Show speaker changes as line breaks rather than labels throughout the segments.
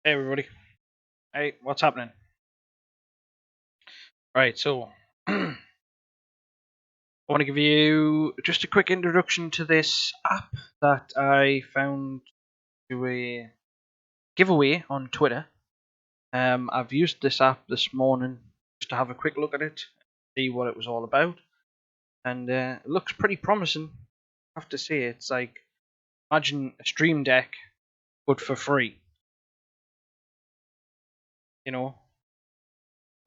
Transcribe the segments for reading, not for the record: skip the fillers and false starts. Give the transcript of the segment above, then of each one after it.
Hey everybody. Hey, what's happening? Right, so I want to give you just a quick introduction to this app that I found to a giveaway on Twitter. I've used this app this morning just to have a quick look at it, see what it was all about, and it looks pretty promising. I have to say, it's like imagine a Stream Deck but for free. You know,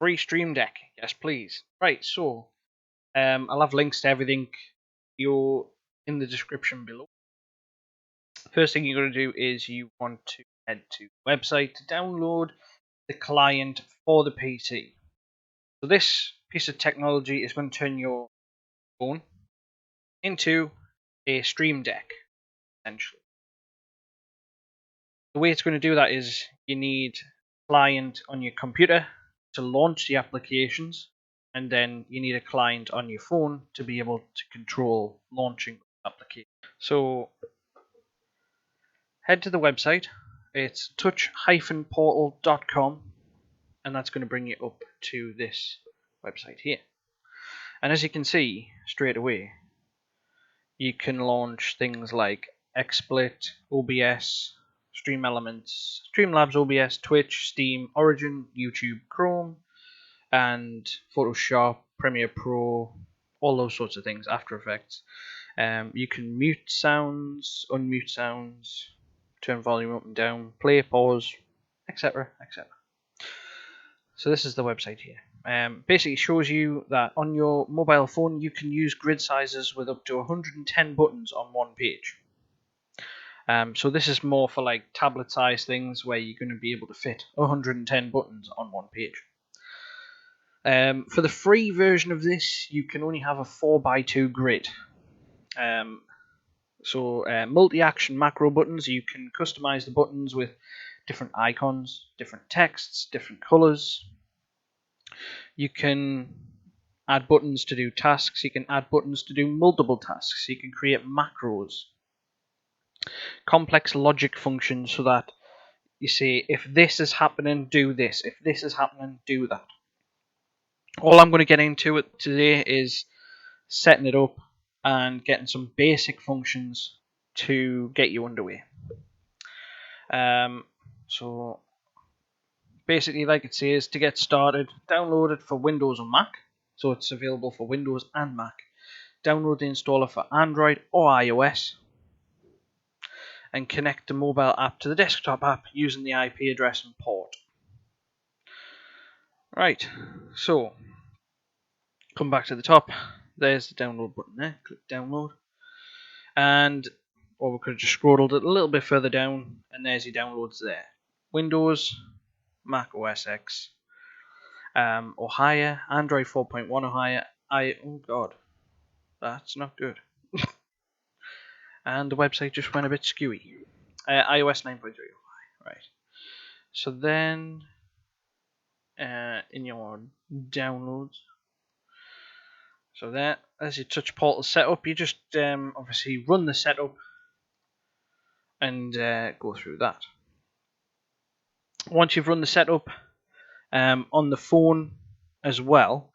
free Stream Deck, yes please. Right, so I'll have links to everything you're in the description below. First thing you're going to do is you want to head to the website to download the client for the PC. So this piece of technology is going to turn your phone into a Stream Deck, essentially. The way it's going to do that is you need a client on your computer to launch the applications, and then you need a client on your phone to be able to control launching the application. So head to the website. It's touch-portal.com, and that's going to bring you up to this website here. And as you can see straight away, you can launch things like XSplit, OBS, Stream Elements, Streamlabs, OBS, Twitch, Steam, Origin, YouTube, Chrome, and Photoshop, Premiere Pro, all those sorts of things, After Effects. You can mute sounds, unmute sounds, turn volume up and down, play, pause, etc., etc. So this is the website here. Basically shows you that on your mobile phone you can use grid sizes with up to 110 buttons on one page. So this is more for like tablet size things where you're going to be able to fit 110 buttons on one page. For the free version of this, you can only have a 4x2 grid. Multi-action macro buttons, you can customize the buttons with different icons, different texts, different colors. You can add buttons to do tasks. You can add buttons to do multiple tasks. You can create macros, complex logic functions, so that you say, if this is happening, do this. If this is happening, do that. All I'm going to get into it today is setting it up and getting some basic functions to get you underway. So basically, like it says, to get started, download it for Windows and Mac. So it's available for Windows and Mac. Download the installer for Android or iOS, and connect the mobile app to the desktop app using the IP address and port. Right, so come back to the top. There's the download button there. Click download. Or we could have just scrolled it a little bit further down, and there's your downloads there. Windows, Mac OS X, or higher, Android 4.1 or higher. Oh god, that's not good. And the website just went a bit skewy. iOS 9.3. Right. So then, in your downloads, so there, as your touch portal setup, you just obviously run the setup and go through that. Once you've run the setup on the phone as well,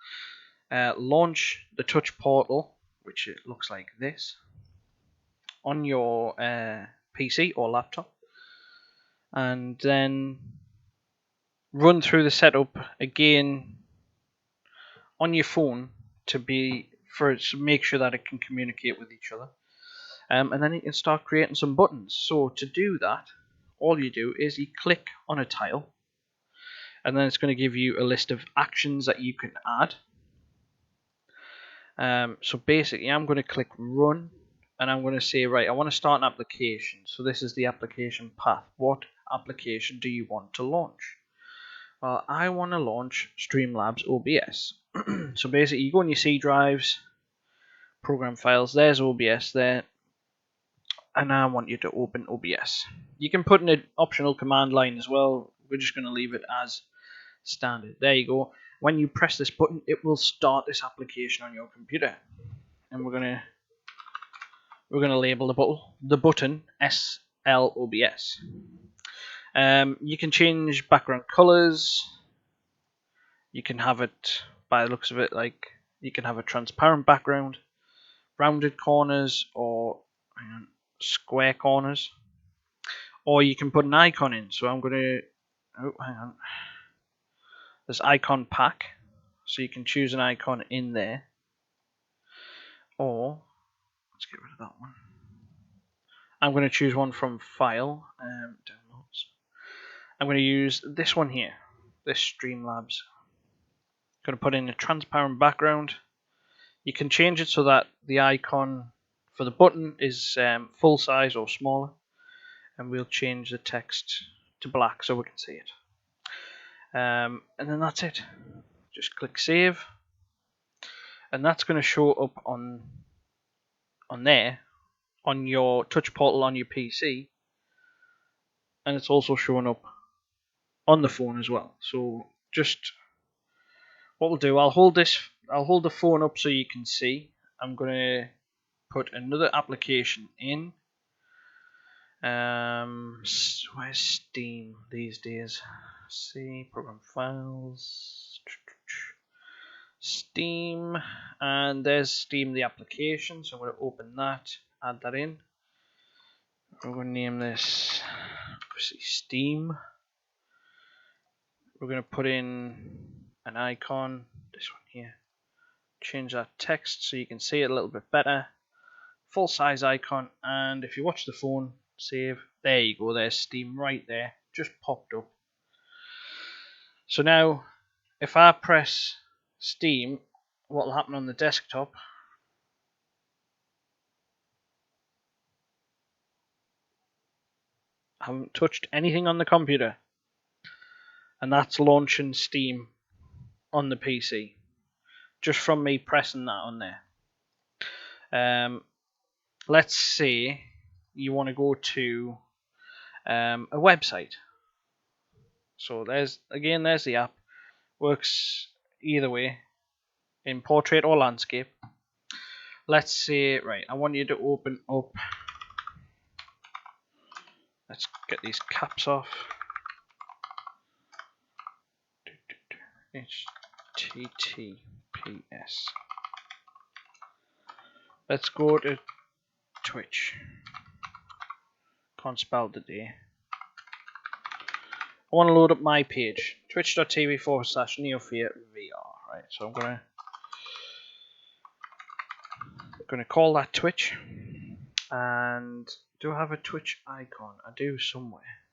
launch the touch portal, which it looks like this, on your PC or laptop, and then run through the setup again on your phone to make sure that it can communicate with each other. And then you can start creating some buttons. So to do that, all you do is you click on a tile, and then it's going to give you a list of actions that you can add. So basically, I'm going to click run, and I'm going to say, right, I want to start an application. So this is the application path. What application do you want to launch? Well, I want to launch Streamlabs OBS. So basically, you go in your C drives, program files, there's OBS there, and I want you to open OBS. You can put in an optional command line as well. We're just going to leave it as standard. There you go. When you press this button, it will start this application on your computer. And we're going to label the button SLOBS. You can change background colors. You can have it, by the looks of it, like you can have a transparent background, rounded corners, or square corners. Or you can put an icon in. So I'm going to, oh, hang on. There's icon pack. So you can choose an icon in there. Or, let's get rid of that one. I'm going to choose one from File, Downloads. I'm going to use this one here, this Streamlabs. I'm going to put in a transparent background. You can change it so that the icon for the button is full size or smaller. And we'll change the text to black so we can see it. And then that's it. Just click Save. And that's going to show up on there, on your touch portal on your PC. And it's also showing up on the phone as well. So just what we'll do, I'll hold the phone up so you can see. I'm going to put another application in. Where's Steam these days? See, program files, Steam, and there's Steam the application. So I'm going to open that, add that in. We're going to name this obviously Steam. We're going to put in an icon, this one here. Change that text so you can see it a little bit better. Full size icon, and if you watch the phone, save. There you go, there's Steam right there, just popped up. So now, if I press Steam, what will happen on the desktop? I haven't touched anything on the computer, and that's launching Steam on the PC, just from me pressing that on there. Let's say you want to go to a website. So there's the app. Works either way, in portrait or landscape. Let's say, right, I want you to open up. Let's get these caps off. HTTPS. Let's go to Twitch. Can't spell today. I want to load up my page. Twitch.tv/NeoFearVR. Right, so I'm gonna call that Twitch. And do I have a Twitch icon? I do somewhere.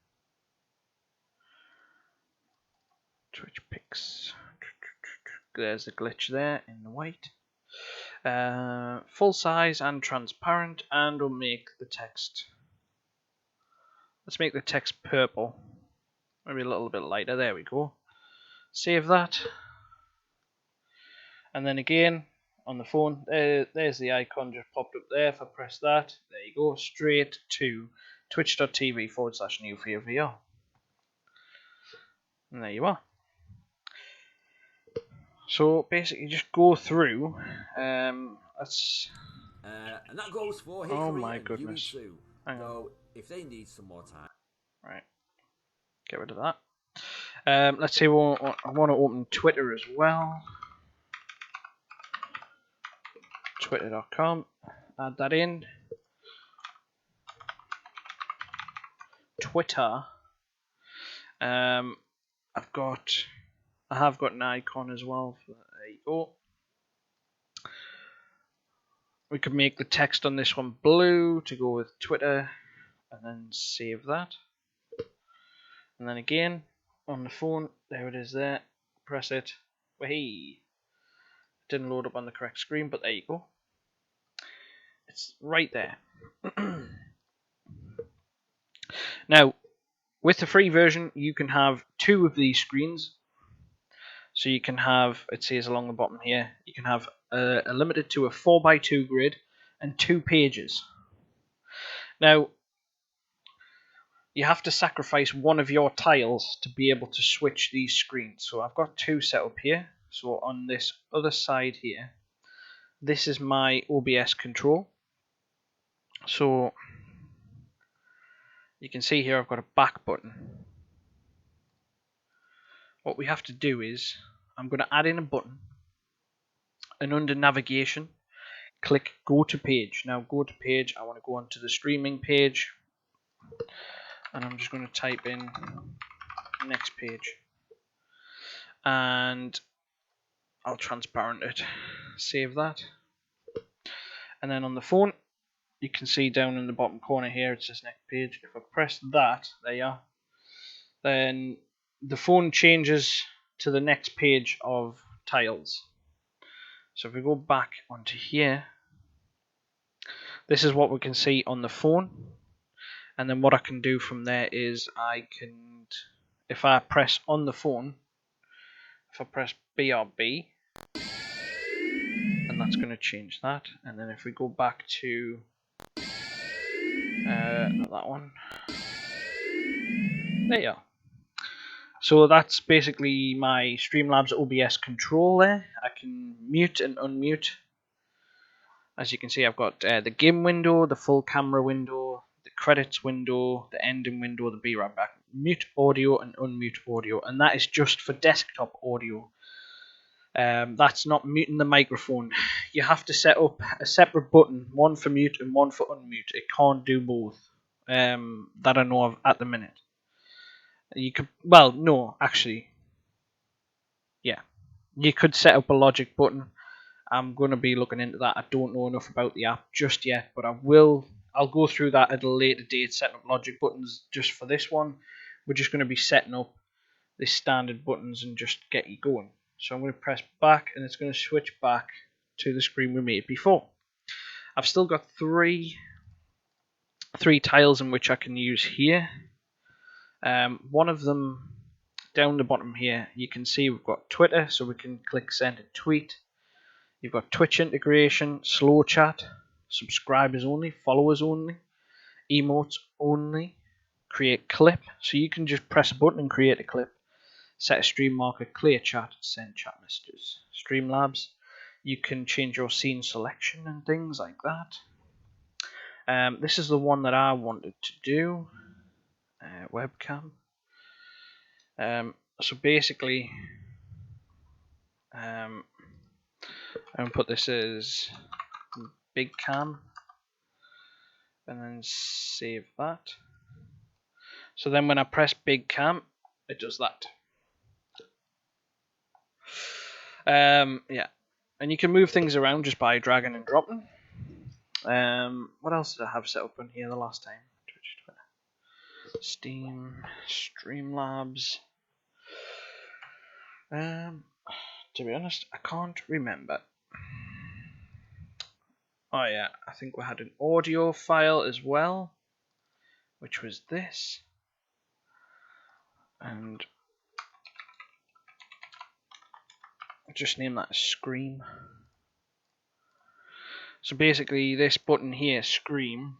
Twitch pics. There's the glitch there in the white. Full size and transparent, and we'll make the text. Let's make the text purple. Maybe a little bit lighter. There we go. Save that. And then again, on the phone, there's the icon just popped up there. If I press that, there you go, straight to twitch.tv/NeoFearVR. And there you are. So basically, just go through. Let's.
And that goes for Hickory
Oh my
and
goodness!
Yui too.
Hang on.
So if they need some more time,
Right. Get rid of that. Let's say I want to open Twitter as well. Twitter.com. Add that in. Twitter. I have got an icon as well. There you go. We could make the text on this one blue to go with Twitter, and then save that. And then again on the phone, there it is. There, press it. Hey, didn't load up on the correct screen, but there you go. It's right there. Now, with the free version, you can have 2 of these screens. So you can have, it says along the bottom here, you can have a limited to a 4x2 grid and 2 pages. Now, you have to sacrifice one of your tiles to be able to switch these screens. So I've got 2 set up here. So on this other side here, this is my OBS control. So you can see here I've got a back button. what we have to do is, I'm going to add in a button, and under navigation, click go to page. Now go to page, I want to go onto the streaming page, and I'm just going to type in next page, and I'll transparent it, save that, and then on the phone you can see down in the bottom corner here it says next page. If I press that, there you are, then the phone changes to the next page of tiles. So if we go back onto here, this is what we can see on the phone, and then what I can do from there is I can, if I press on the phone, if I press BRB, and that's going to change that, and then if we go back to not that one, there you are. So that's basically my Streamlabs OBS control there. I can mute and unmute. As you can see, I've got the game window, the full camera window, the credits window, the ending window, the be right back, mute audio and unmute audio, and that is just for desktop audio. That's not muting the microphone. You have to set up a separate button, one for mute and one for unmute. It can't do both, that I know of at the minute. You could, well, no, actually, yeah, you could set up a Logic button. I'm going to be looking into that. I don't know enough about the app just yet, but I'll go through that at a later date, setting up Logic buttons. Just for this one, we're just going to be setting up the standard buttons and just get you going. So I'm going to press back, and it's going to switch back to the screen we made before. I've still got three tiles in which I can use here. One of them, down the bottom here, you can see we've got Twitter, so we can click send a tweet. You've got Twitch integration, slow chat, subscribers only, followers only, emotes only, create clip, so you can just press a button and create a clip, set a stream marker, clear chat, send chat messages. Streamlabs, you can change your scene selection and things like that. This is the one that I wanted to do, webcam. So basically, I'm going to put this as big cam, and then save that. So then when I press big cam, it does that. Yeah, and you can move things around just by dragging and dropping. What else did I have set up on here the last time? Twitch, Twitter, Steam, Streamlabs. To be honest, I can't remember. Oh yeah, I think we had an audio file as well, which was this. And I'll just name that Scream. So basically this button here, Scream,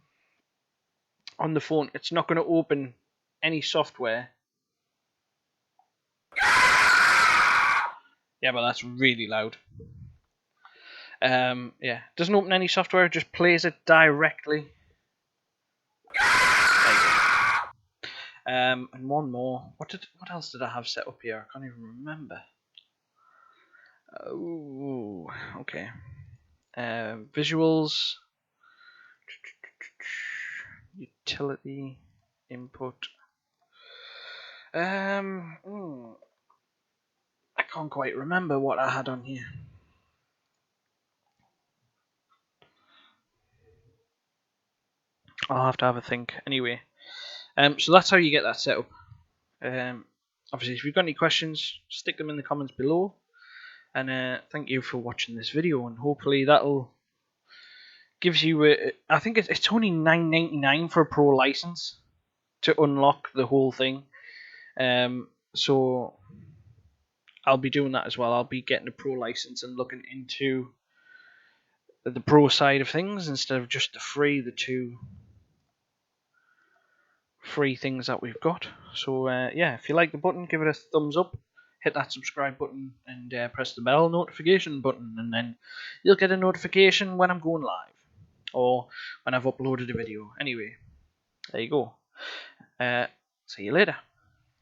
on the phone, it's not going to open any software. Yeah, but that's really loud. Yeah, doesn't open any software, it just plays it directly. And one more. What else did I have set up here? I can't even remember. Oh, okay. Visuals, utility, input. I can't quite remember what I had on here. I'll have to have a think. Anyway, so that's how you get that set up. Obviously, if you've got any questions, stick them in the comments below. And thank you for watching this video, and hopefully that'll gives you I think it's only $9.99 for a pro license to unlock the whole thing. So I'll be doing that as well. I'll be getting a pro license and looking into the pro side of things instead of just the two free things that we've got. So yeah, if you like the button, give it a thumbs up, hit that subscribe button, and press the bell notification button, and then you'll get a notification when I'm going live or when I've uploaded a video. Anyway, there you go. See you later.